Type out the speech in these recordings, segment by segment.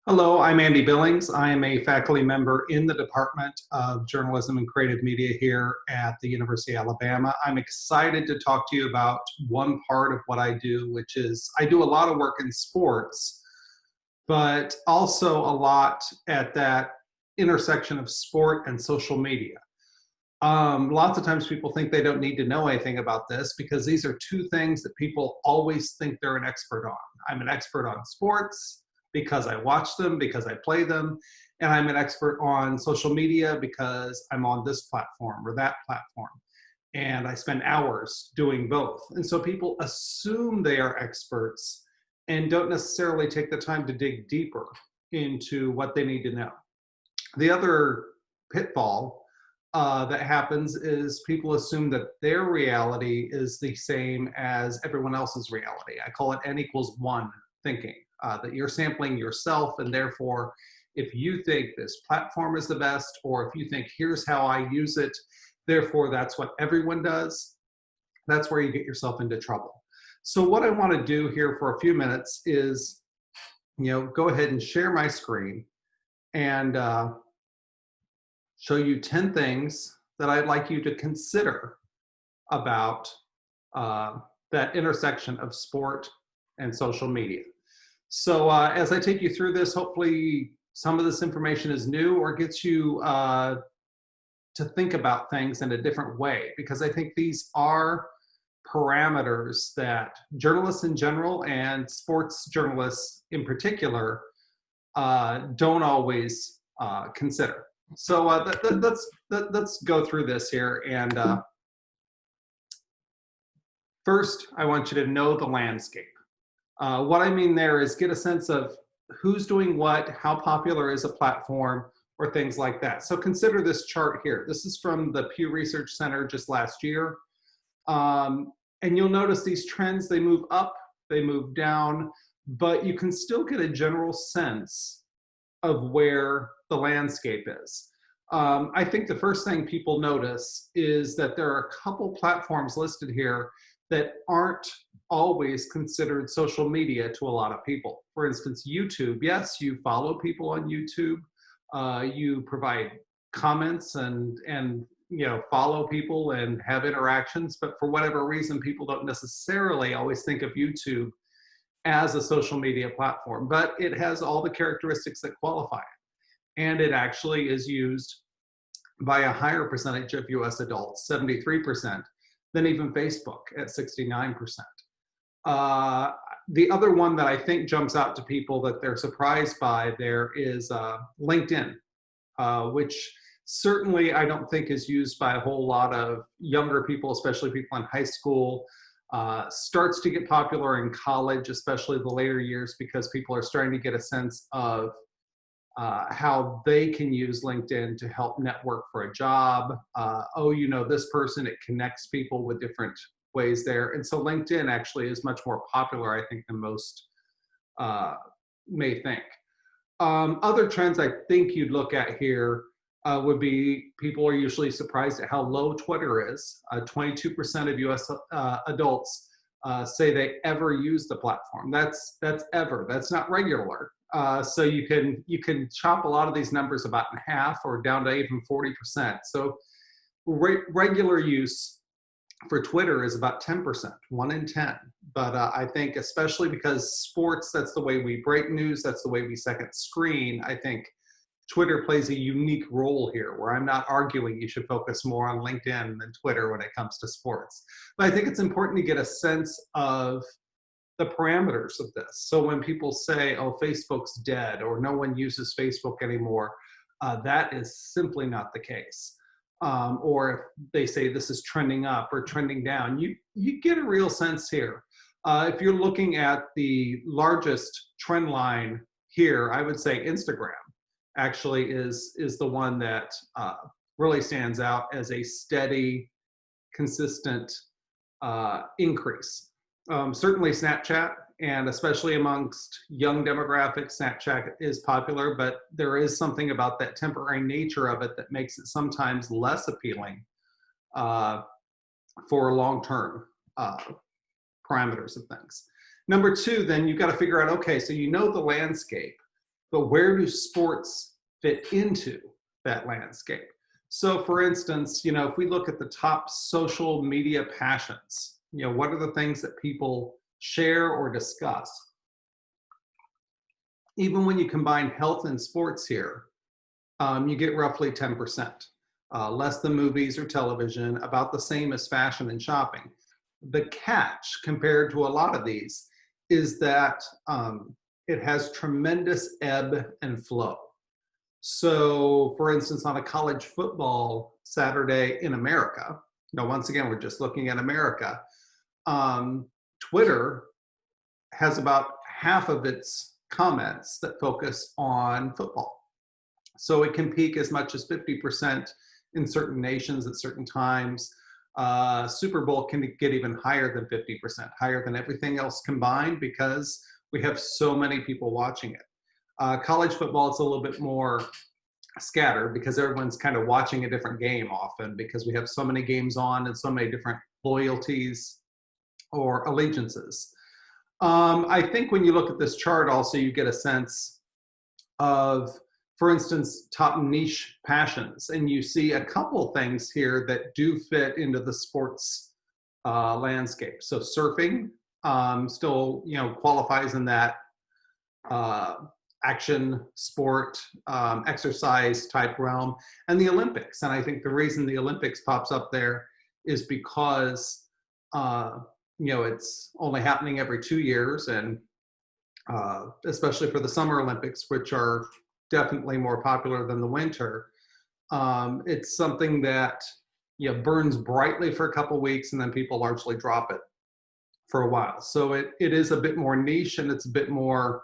Hello, I'm Andy Billings. I am a faculty member in the Department of Journalism and Creative Media here at the University of Alabama. I'm excited to talk to you about one part of what I do, which is I do a lot of work in sports, but also a lot at that intersection of sport and social media. Lots of times people think they don't need to know anything about this because these are two things that people always think they're an expert on. I'm an expert on sports because I watch them, because I play them, and I'm an expert on social media because I'm on this platform or that platform. And I spend hours doing both. And so people assume they are experts and don't necessarily take the time to dig deeper into what they need to know. The other pitfall that happens is people assume that their reality is the same as everyone else's reality. I call it N equals one thinking, that you're sampling yourself, and therefore, if you think this platform is the best, or if you think here's how I use it, therefore that's what everyone does, that's where you get yourself into trouble. So what I want to do here for a few minutes is, go ahead and share my screen and show you 10 things that I'd like you to consider about that intersection of sport and social media. So as I take you through this, hopefully some of this information is new or gets you to think about things in a different way, because I think these are parameters that journalists in general and sports journalists in particular don't always consider. So let's go through this here. And first, I want you to know the landscape. What I mean there is get a sense of who's doing what, how popular is a platform, or things like that. So consider this chart here. This is from the Pew Research Center just last year. And you'll notice these trends, they move up, they move down, but you can still get a general sense of where the landscape is. I think the first thing people notice is that there are a couple platforms listed here that aren't always considered social media to a lot of people. For instance, YouTube. Yes, you follow people on YouTube. You provide comments and follow people and have interactions, but for whatever reason, people don't necessarily always think of YouTube as a social media platform, but it has all the characteristics that qualify it. And it actually is used by a higher percentage of US adults, 73%, than even Facebook at 69%. The other one that I think jumps out to people that they're surprised by there is LinkedIn, which certainly I don't think is used by a whole lot of younger people, especially people in high school. Starts to get popular in college, especially the later years, because people are starting to get a sense of how they can use LinkedIn to help network for a job. This person, it connects people with different ways there. And so LinkedIn actually is much more popular, I think, than most may think. Other trends I think you'd look at here would be people are usually surprised at how low Twitter is. 22% of US adults say they ever use the platform. That's ever. That's not regular. So you can chop a lot of these numbers about in half or down to even 40%. So regular use for Twitter is about 10%, 1 in 10. But I think especially because sports, that's the way we break news, that's the way we second screen, I think Twitter plays a unique role here where I'm not arguing you should focus more on LinkedIn than Twitter when it comes to sports. But I think it's important to get a sense of the parameters of this. So when people say, oh, Facebook's dead or no one uses Facebook anymore, that is simply not the case. Or if they say this is trending up or trending down, you get a real sense here. If you're looking at the largest trend line here, I would say Instagram actually is the one that really stands out as a steady, consistent increase. Certainly Snapchat, and especially amongst young demographics, Snapchat is popular, but there is something about that temporary nature of it that makes it sometimes less appealing for long-term parameters of things. Number two, then you've got to figure out, okay, so you know the landscape, but where do sports fit into that landscape? So for instance, if we look at the top social media passions, what are the things that people share or discuss? Even when you combine health and sports here, you get roughly 10%. Less than movies or television, about the same as fashion and shopping. The catch compared to a lot of these is that it has tremendous ebb and flow. So for instance, on a college football Saturday in America, once again, we're just looking at America, Twitter has about half of its comments that focus on football. So it can peak as much as 50% in certain nations at certain times. Super Bowl can get even higher than 50%, higher than everything else combined, because we have so many people watching it. College football, it's a little bit more scattered because everyone's kind of watching a different game often, because we have so many games on and so many different loyalties or allegiances. I think when you look at this chart also, you get a sense of, for instance, top niche passions. And you see a couple things here that do fit into the sports landscape. So surfing still, qualifies in that action sport, exercise type realm, and the Olympics. And I think the reason the Olympics pops up there is because it's only happening every 2 years, and especially for the Summer Olympics, which are definitely more popular than the winter. It's something that burns brightly for a couple of weeks, and then people largely drop it for a while. So it is a bit more niche, and it's a bit more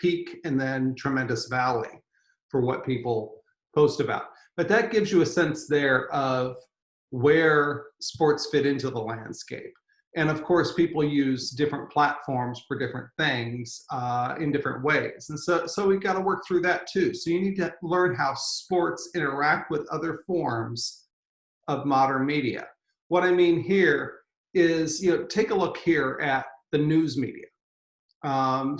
peak and then tremendous valley for what people post about. But that gives you a sense there of where sports fit into the landscape. And of course, people use different platforms for different things in different ways. And so we've got to work through that too. So you need to learn how sports interact with other forms of modern media. What I mean here is, take a look here at the news media. In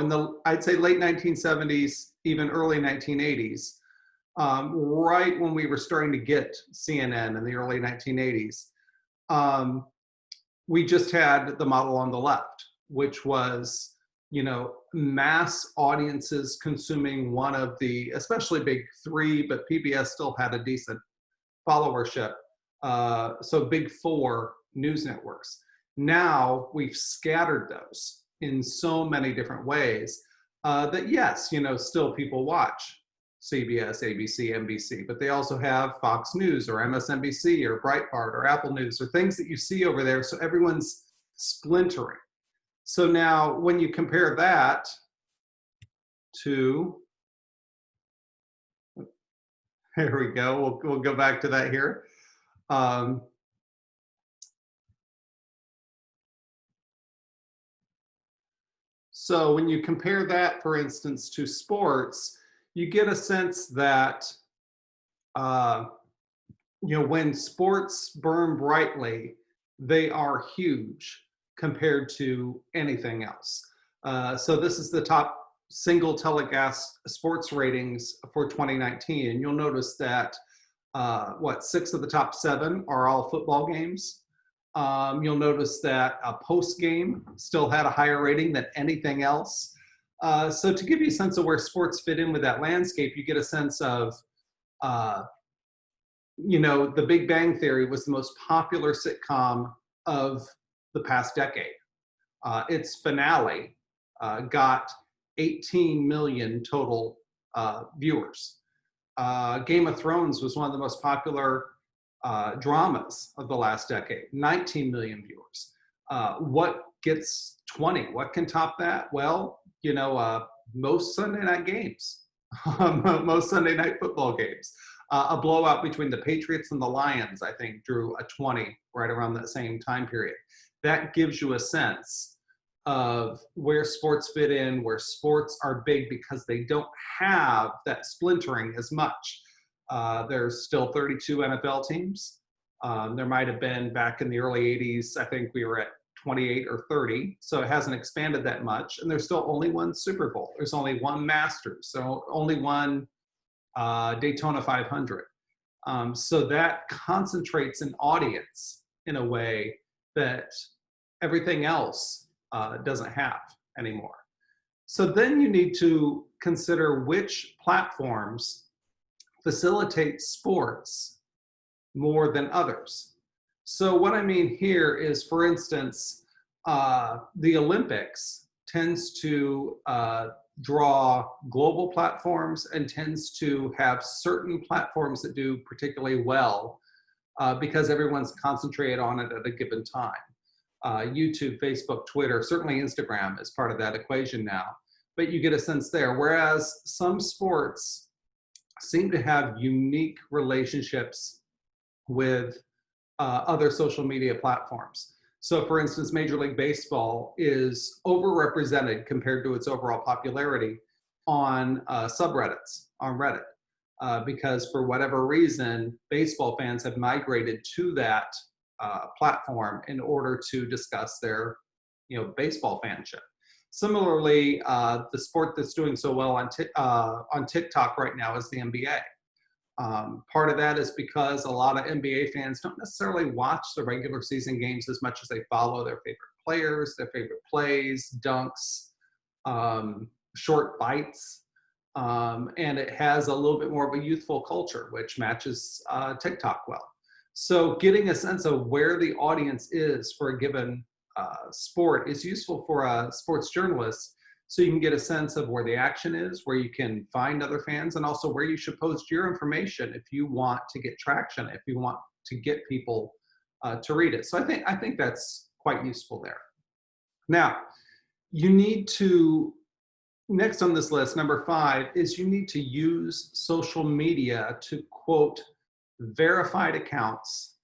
the, I'd say late 1970s, even early 1980s, right when we were starting to get CNN in the early 1980s, we just had the model on the left, which was, mass audiences consuming one of the, especially big three, but PBS still had a decent followership. So big four news networks. Now we've scattered those in so many different ways that yes, still people watch CBS, ABC, NBC, but they also have Fox News or MSNBC or Breitbart or Apple News or things that you see over there. So everyone's splintering. So now when you compare that to, here we go, we'll go back to that here. So when you compare that, for instance, to sports, you get a sense that, when sports burn brightly, they are huge compared to anything else. So this is the top single telecast sports ratings for 2019. And you'll notice that, 6 of the top 7 are all football games. You'll notice that a post game still had a higher rating than anything else. So to give you a sense of where sports fit in with that landscape, you get a sense of, The Big Bang Theory was the most popular sitcom of the past decade. Its finale got 18 million total viewers. Game of Thrones was one of the most popular dramas of the last decade, 19 million viewers. What gets 20? What can top that? Well, most Sunday night games, most Sunday night football games. A blowout between the Patriots and the Lions, I think, drew a 20 right around that same time period. That gives you a sense of where sports fit in, where sports are big because they don't have that splintering as much. There's still 32 NFL teams. There might have been back in the early 80s, I think we were at 28 or 30, so it hasn't expanded that much. And there's still only one Super Bowl. There's only one Masters, so only one Daytona 500. So that concentrates an audience in a way that everything else doesn't have anymore. So then you need to consider which platforms facilitate sports more than others. So what I mean here is, for instance, the Olympics tends to draw global platforms and tends to have certain platforms that do particularly well because everyone's concentrated on it at a given time. YouTube, Facebook, Twitter, certainly Instagram is part of that equation now, but you get a sense there. Whereas some sports seem to have unique relationships with other social media platforms. So for instance, Major League Baseball is overrepresented compared to its overall popularity on subreddits, on Reddit, because for whatever reason, baseball fans have migrated to that platform in order to discuss their, baseball fanship. Similarly, the sport that's doing so well on TikTok right now is the NBA. Part of that is because a lot of NBA fans don't necessarily watch the regular season games as much as they follow their favorite players, their favorite plays, dunks, short bites. And it has a little bit more of a youthful culture, which matches TikTok well. So getting a sense of where the audience is for a given sport is useful for a sports journalist, so you can get a sense of where the action is, where you can find other fans, and also where you should post your information if you want to get traction, if you want to get people to read it. So I think that's quite useful there. Now, you need to, next on this list, number 5, is you need to use social media to quote verified accounts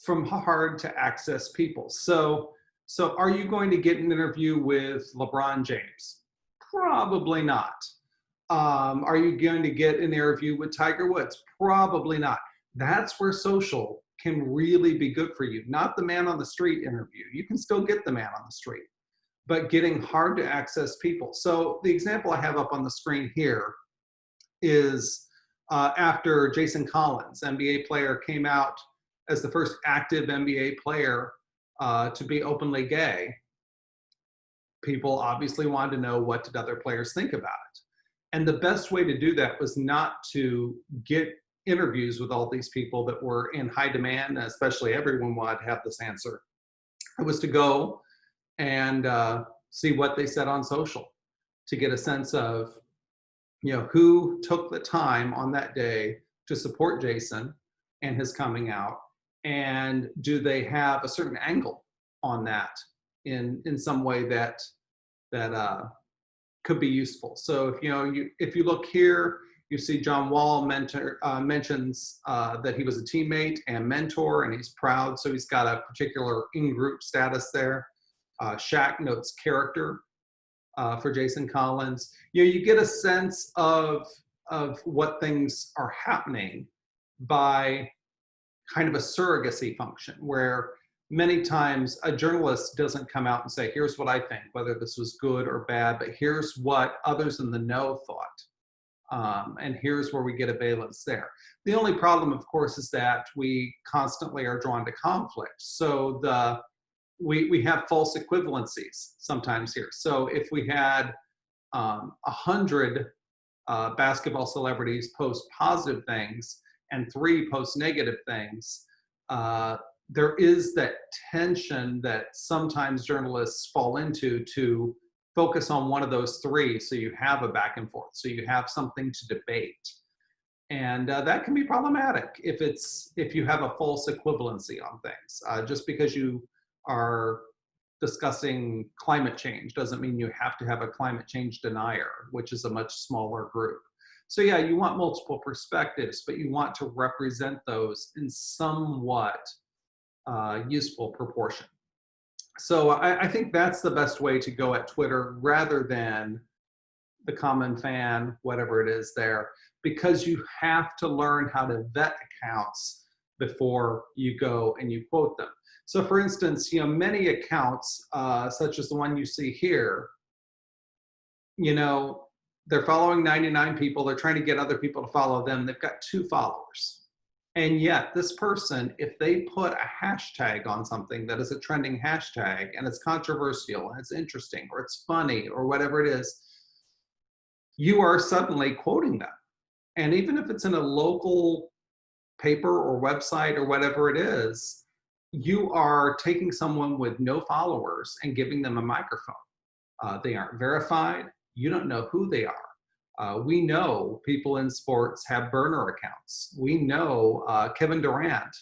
from hard to access people. So are you going to get an interview with LeBron James? Probably not. Are you going to get an interview with Tiger Woods? Probably not. That's where social can really be good for you. Not the man on the street interview. You can still get the man on the street, but getting hard to access people. So the example I have up on the screen here is after Jason Collins, NBA player, came out as the first active NBA player to be openly gay. People obviously wanted to know, what did other players think about it? And the best way to do that was not to get interviews with all these people that were in high demand, especially everyone wanted to have this answer. It was to go and see what they said on social, to get a sense of, who took the time on that day to support Jason and his coming out, and do they have a certain angle on that in some way that could be useful. So if you look here, you see John Wall mentions that he was a teammate and mentor, and he's proud, so he's got a particular in-group status there. Shaq notes character for Jason Collins. You get a sense of what things are happening by kind of a surrogacy function, where many times a journalist doesn't come out and say, here's what I think, whether this was good or bad, but here's what others in the know thought. And here's where we get a balance there. The only problem, of course, is that we constantly are drawn to conflict. So we have false equivalencies sometimes here. So if we had 100 basketball celebrities post positive things and 3 post negative things, there is that tension that sometimes journalists fall into, to focus on one of those 3, so you have a back and forth, so you have something to debate. And that can be problematic if you have a false equivalency on things. Just because you are discussing climate change doesn't mean you have to have a climate change denier, which is a much smaller group. So yeah, you want multiple perspectives, but you want to represent those in somewhat useful proportion. So I think that's the best way to go at Twitter, rather than the common fan, whatever it is there, because you have to learn how to vet accounts before you go and you quote them. So for instance, many accounts, such as the one you see here, you know, they're following 99 people. They're trying to get other people to follow them. They've got 2 followers. And yet this person, if they put a hashtag on something that is a trending hashtag and it's controversial and it's interesting or it's funny or whatever it is, you are suddenly quoting them. And even if it's in a local paper or website or whatever it is, you are taking someone with no followers and giving them a microphone. They aren't verified. You don't know who they are. We know people in sports have burner accounts. We know Kevin Durant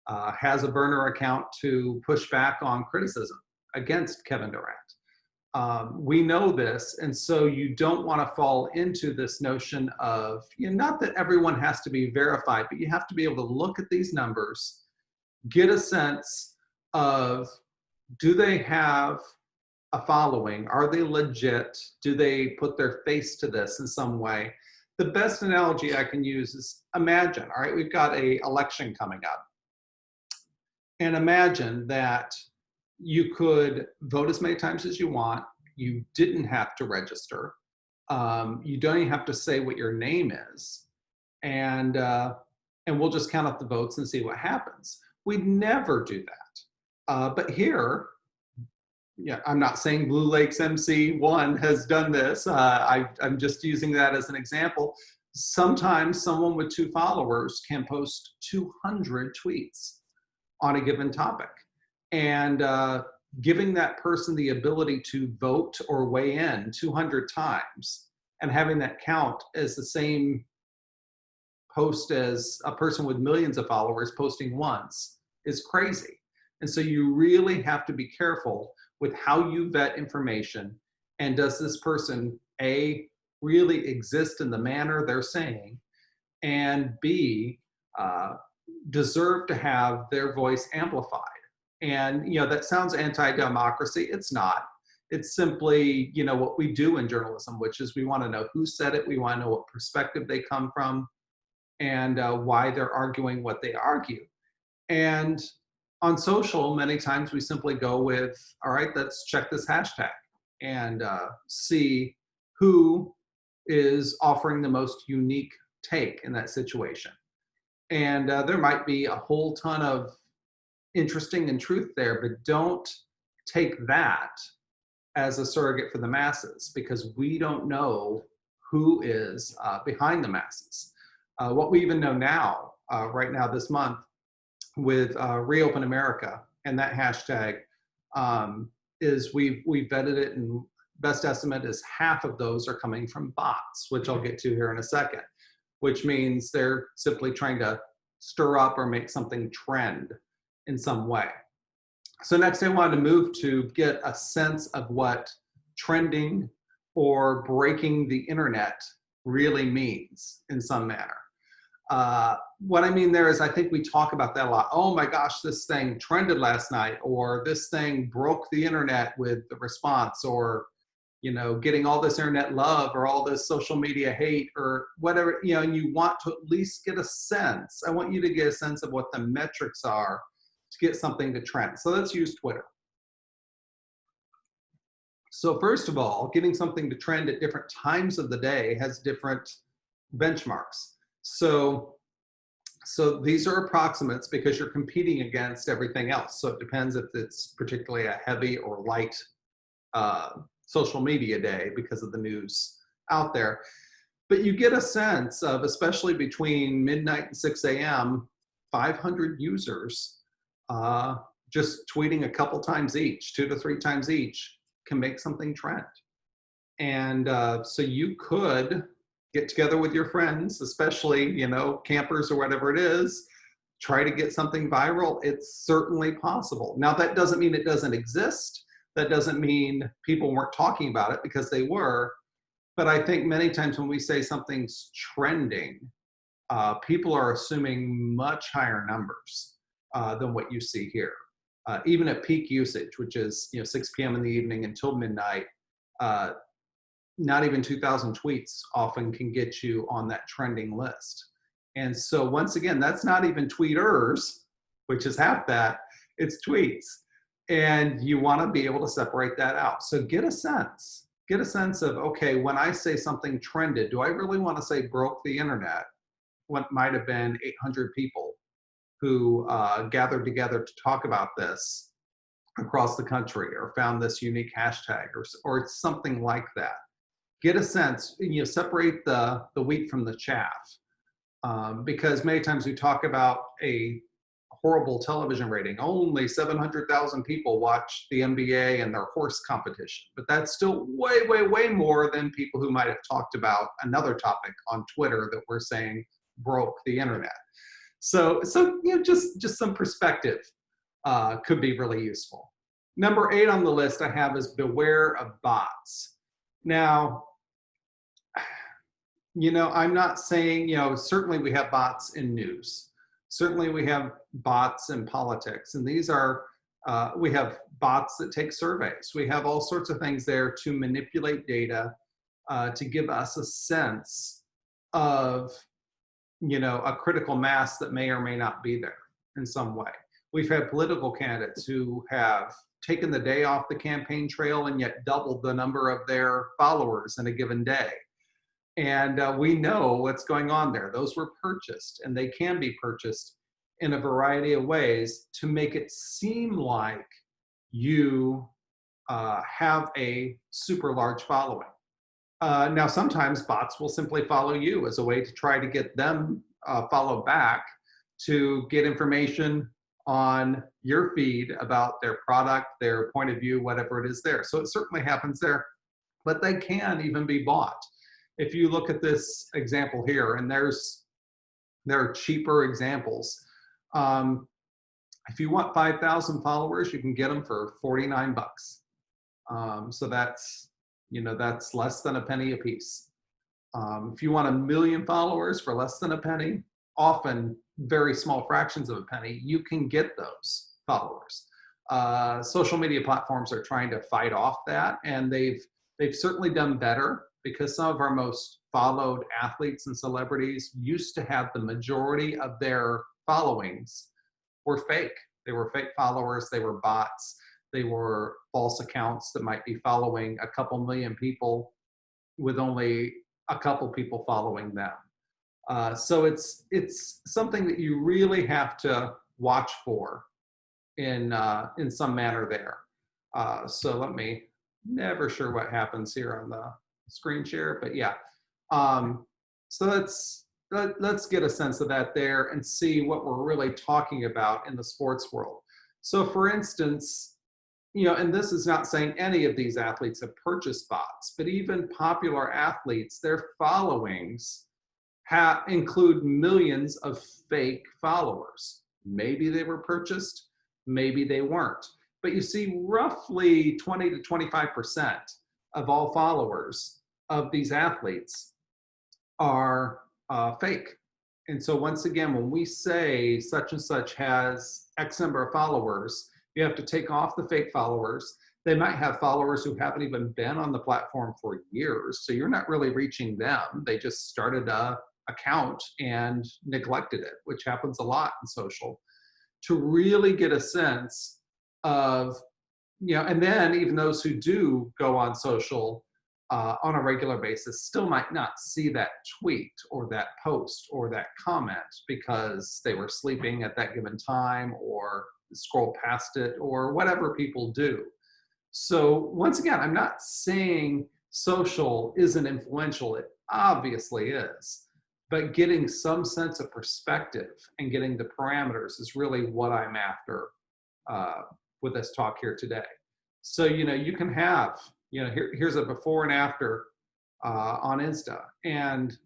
has a burner account to push back on criticism against Kevin Durant. We know this, and so you don't want to fall into this notion of, not that everyone has to be verified, but you have to be able to look at these numbers, get a sense of, do they have a following? Are they legit? Do they put their face to this in some way? The best analogy I can use is, imagine, all right, we've got an election coming up. And imagine that you could vote as many times as you want. You didn't have to register. You don't even have to say what your name is. And we'll just count up the votes and see what happens. We'd never do that. But here, I'm not saying Blue Lakes MC1 has done this. I'm just using that as an example. Sometimes someone with 2 followers can post 200 tweets on a given topic. And giving that person the ability to vote or weigh in 200 times and having that count as the same post as a person with millions of followers posting once is crazy. And so you really have to be careful with how you vet information. And does this person, A, really exist in the manner they're saying, and B, deserve to have their voice amplified? And that sounds anti-democracy. It's not. It's simply what we do in journalism, which is we want to know who said it. We want to know what perspective they come from, and why they're arguing what they argue. And on social, many times we simply go with, all right, let's check this hashtag and see who is offering the most unique take in that situation. And there might be a whole ton of interesting and truth there, but don't take that as a surrogate for the masses, because we don't know who is behind the masses. What we even know now, right now this month, with Reopen America and that hashtag, is we vetted it, and best estimate is half of those are coming from bots, which I'll get to here in a second, which means they're simply trying to stir up or make something trend in some way. So next I wanted to move to get a sense of what trending or breaking the internet really means in some manner. What I mean there is, I think we talk about that a lot. Oh my gosh, this thing trended last night, or this thing broke the internet with the response, or getting all this internet love, or all this social media hate, or whatever, and you want to at least get a sense. I want you to get a sense of what the metrics are to get something to trend. So let's use Twitter. So first of all, getting something to trend at different times of the day has different benchmarks. So these are approximates because you're competing against everything else. So it depends if it's particularly a heavy or light social media day because of the news out there. But you get a sense of, especially between midnight and 6 a.m., 500 users just tweeting a couple times each, 2 to 3 times each, can make something trend. And so you could get together with your friends, especially, campers or whatever it is, try to get something viral. It's certainly possible. Now, that doesn't mean it doesn't exist. That doesn't mean people weren't talking about it, because they were. But I think many times when we say something's trending, people are assuming much higher numbers than what you see here. Even at peak usage, which is 6 p.m. in the evening until midnight, not even 2,000 tweets often can get you on that trending list. And so once again, that's not even tweeters, which is half that. it's tweets. And you want to be able to separate that out. So get a sense. Get a sense of, okay, when I say something trended, do I really want to say broke the internet? What might have been 800 people who gathered together to talk about this across the country, or found this unique hashtag, or something like that. Get a sense, separate the wheat from the chaff, because many times we talk about a horrible television rating. Only 700,000 people watch the NBA and their horse competition, but that's still way, way, way more than people who might have talked about another topic on Twitter that we're saying broke the internet. So just some perspective could be really useful. Number 8 on the list I have is beware of bots. Now, I'm not saying, certainly we have bots in news. Certainly we have bots in politics. And these are, we have bots that take surveys. We have all sorts of things there to manipulate data, to give us a sense of, a critical mass that may or may not be there in some way. We've had political candidates who have taken the day off the campaign trail and yet doubled the number of their followers in a given day. And we know what's going on there. Those were purchased, and they can be purchased in a variety of ways to make it seem like you have a super large following. Now, sometimes bots will simply follow you as a way to try to get them follow back to get information on your feed about their product, their point of view, whatever it is there. So it certainly happens there, but they can even be bought. If you look at this example here, and there are cheaper examples. If you want 5,000 followers, you can get them for $49. So that's less than a penny a piece. If you want 1 million followers for less than a penny, often very small fractions of a penny, you can get those followers. Social media platforms are trying to fight off that, and they've certainly done better, because some of our most followed athletes and celebrities used to have the majority of their followings were fake. They were fake followers, they were bots, they were false accounts that might be following a couple million people with only a couple people following them. So it's something that you really have to watch for in some manner there. So let me, never sure what happens here on the screen share, but yeah. So let's get a sense of that there and see what we're really talking about in the sports world. So for instance, and this is not saying any of these athletes have purchased bots, but even popular athletes, their followings include millions of fake followers. Maybe they were purchased, maybe they weren't. But you see, roughly 20 to 25% of all followers of these athletes are fake. And so once again, when we say such and such has X number of followers, you have to take off the fake followers. They might have followers who haven't even been on the platform for years, so you're not really reaching them. They just started an account and neglected it, which happens a lot in social. To really get a sense of, and then even those who do go on social on a regular basis still might not see that tweet or that post or that comment because they were sleeping at that given time or scroll past it or whatever people do. So once again, I'm not saying social isn't influential. It obviously is. But getting some sense of perspective and getting the parameters is really what I'm after with this talk here today. So, you can have, here's a before and after on Insta. And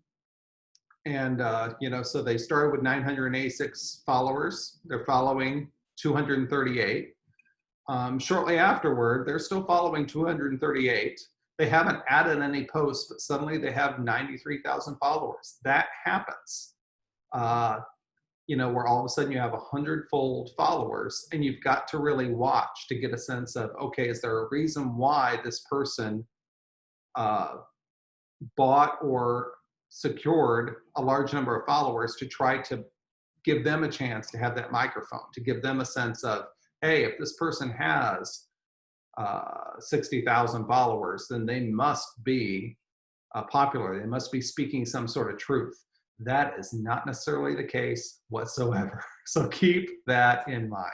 so they started with 986 followers. They're following 238. Shortly afterward, they're still following 238. They haven't added any posts, but suddenly they have 93,000 followers. That happens. Where all of a sudden you have 100-fold followers, and you've got to really watch to get a sense of, okay, is there a reason why this person bought or secured a large number of followers to try to give them a chance to have that microphone, to give them a sense of, hey, if this person has 60,000 followers, then they must be popular. They must be speaking some sort of truth. That is not necessarily the case whatsoever. So keep that in mind.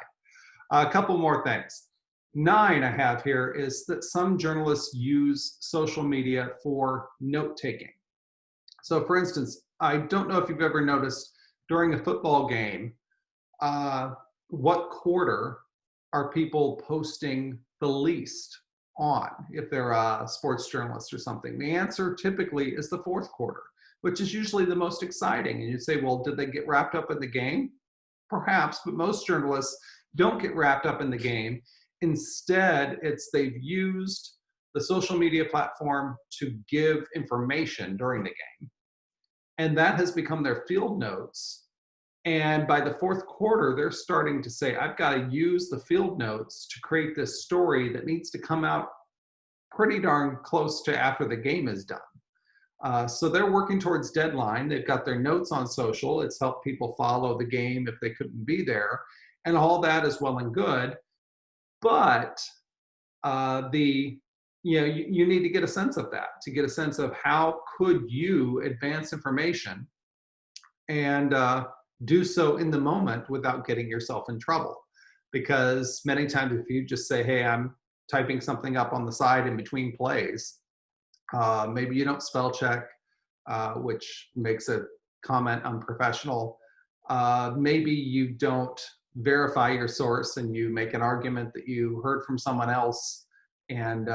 A couple more things. 9 I have here is that some journalists use social media for note taking. So for instance, I don't know if you've ever noticed during a football game, uh, what quarter are people posting the least on if they're a sports journalist or something? The answer typically is the fourth quarter, which is usually the most exciting. And you'd say, well, did they get wrapped up in the game? Perhaps, but most journalists don't get wrapped up in the game. Instead, it's they've used the social media platform to give information during the game. And that has become their field notes. And by the fourth quarter, they're starting to say, I've got to use the field notes to create this story that needs to come out pretty darn close to after the game is done. So they're working towards deadline. They've got their notes on social. It's helped people follow the game if they couldn't be there. And all that is well and good. But you need to get a sense of that, to get a sense of how could you advance information and do so in the moment without getting yourself in trouble. Because many times if you just say, hey, I'm typing something up on the side in between plays, maybe you don't spell check, which makes a comment unprofessional. Maybe you don't verify your source and you make an argument that you heard from someone else and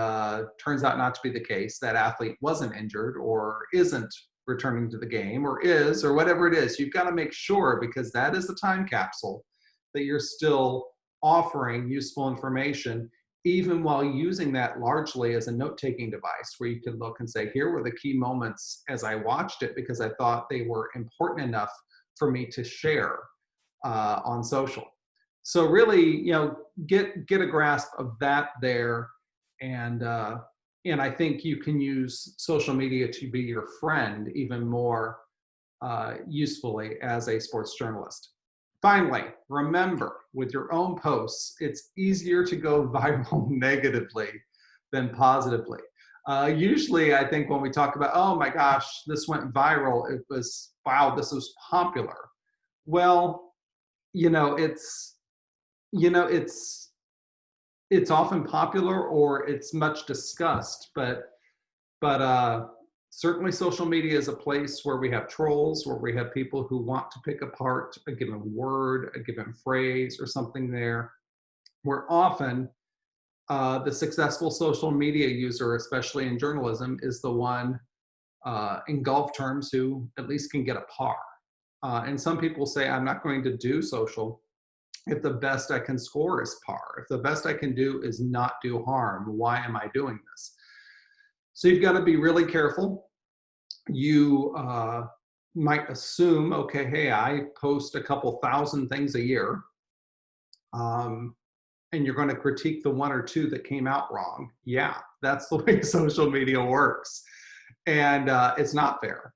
turns out not to be the case. That athlete wasn't injured or isn't returning to the game or is, or whatever it is. You've got to make sure, because that is the time capsule, that you're still offering useful information, even while using that largely as a note-taking device where you can look and say, here were the key moments as I watched it because I thought they were important enough for me to share on social. So really, get a grasp of that there. And I think you can use social media to be your friend even more usefully as a sports journalist. Finally, remember, with your own posts, it's easier to go viral negatively than positively. Usually, I think when we talk about, oh my gosh, this went viral, it was, wow, this was popular. Well, it's often popular or it's much discussed, but certainly social media is a place where we have trolls, where we have people who want to pick apart a given word, a given phrase, or something there. Where often the successful social media user, especially in journalism, is the one in golf terms who at least can get a par. And some people say, I'm not going to do social if the best I can score is par. If the best I can do is not do harm, why am I doing this? So you've got to be really careful. You might assume, okay, hey, I post a couple thousand things a year, and you're going to critique the one or two that came out wrong. Yeah, that's the way social media works. And it's not fair.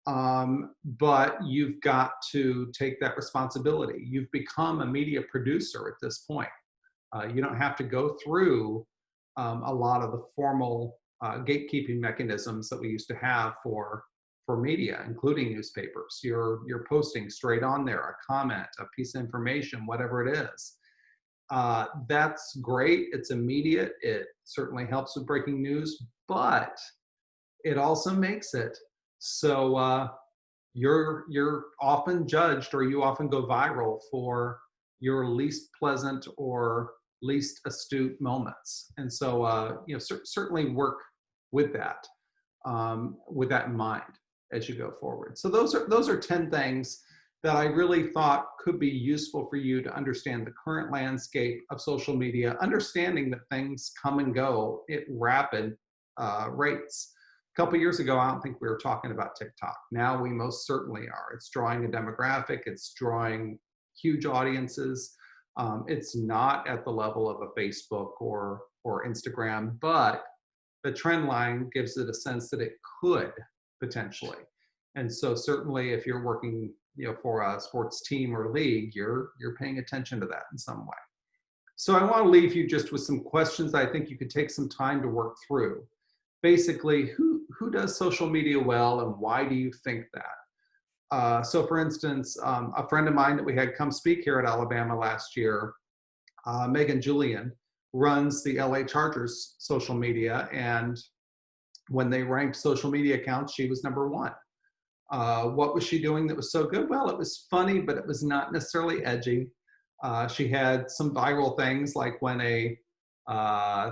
But you've got to take that responsibility. You've become a media producer at this point. You don't have to go through a lot of the formal gatekeeping mechanisms that we used to have for media, including newspapers. You're posting straight on there, a comment, a piece of information, whatever it is. That's great. It's immediate. It certainly helps with breaking news, but it also makes it so you're often judged, or you often go viral for your least pleasant or least astute moments. And so certainly work with that in mind as you go forward. So those are 10 things that I really thought could be useful for you to understand the current landscape of social media, understanding that things come and go at rapid rates. A couple years ago, I don't think we were talking about TikTok. Now we most certainly are. It's drawing a demographic. It's drawing huge audiences. It's not at the level of a Facebook or Instagram, but the trend line gives it a sense that it could potentially. And so certainly if you're working for a sports team or league, you're paying attention to that in some way. So I want to leave you just with some questions I think you could take some time to work through. Basically, who does social media well and why do you think that? So for instance, a friend of mine that we had come speak here at Alabama last year, Megan Julian, runs the LA Chargers social media. And when they ranked social media accounts, she was number one. What was she doing that was so good? Well, it was funny, but it was not necessarily edgy. She had some viral things like when I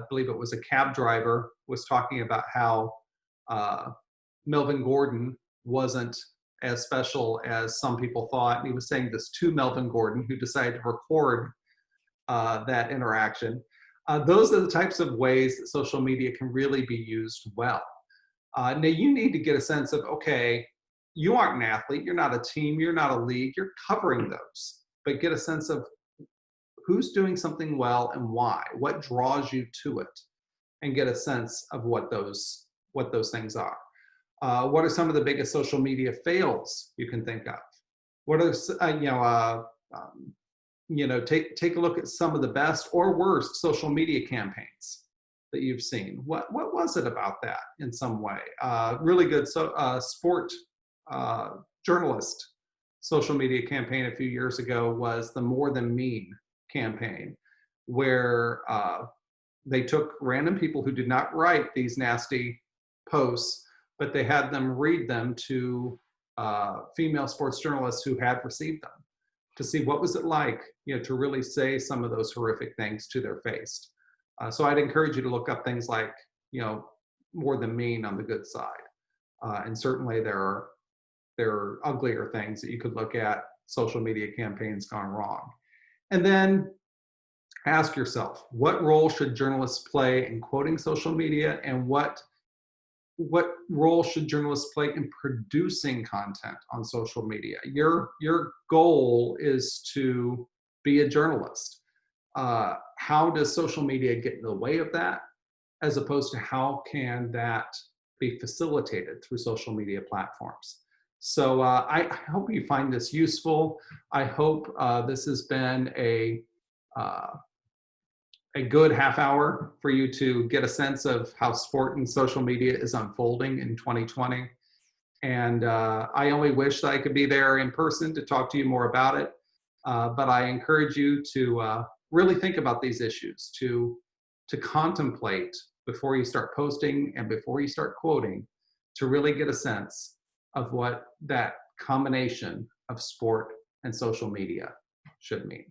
believe it was a cab driver was talking about how uh, Melvin Gordon wasn't as special as some people thought. And he was saying this to Melvin Gordon, who decided to record that interaction. Those are the types of ways that social media can really be used well. Now you need to get a sense of, okay, you aren't an athlete, you're not a team, you're not a league, you're covering those, but get a sense of who's doing something well and why, what draws you to it, and get a sense of what those things are. What are some of the biggest social media fails you can think of? What are take a look at some of the best or worst social media campaigns that you've seen. What was it about that in some way? Really good sport journalist social media campaign a few years ago was the More Than Mean campaign, where they took random people who did not write these nasty posts, but they had them read them to female sports journalists who had received them to see what was it like, to really say some of those horrific things to their face. So I'd encourage you to look up things like, More Than Mean on the good side. And certainly there are uglier things that you could look at, social media campaigns gone wrong. And then ask yourself, what role should journalists play in quoting social media, and what role should journalists play in producing content on social media? Your goal is to be a journalist. How does social media get in the way of that, as opposed to how can that be facilitated through social media platforms? So I hope you find this useful. I hope this has been a good half hour for you to get a sense of how sport and social media is unfolding in 2020. And I only wish that I could be there in person to talk to you more about it. But I encourage you to really think about these issues, to contemplate before you start posting and before you start quoting, to really get a sense of what that combination of sport and social media should mean.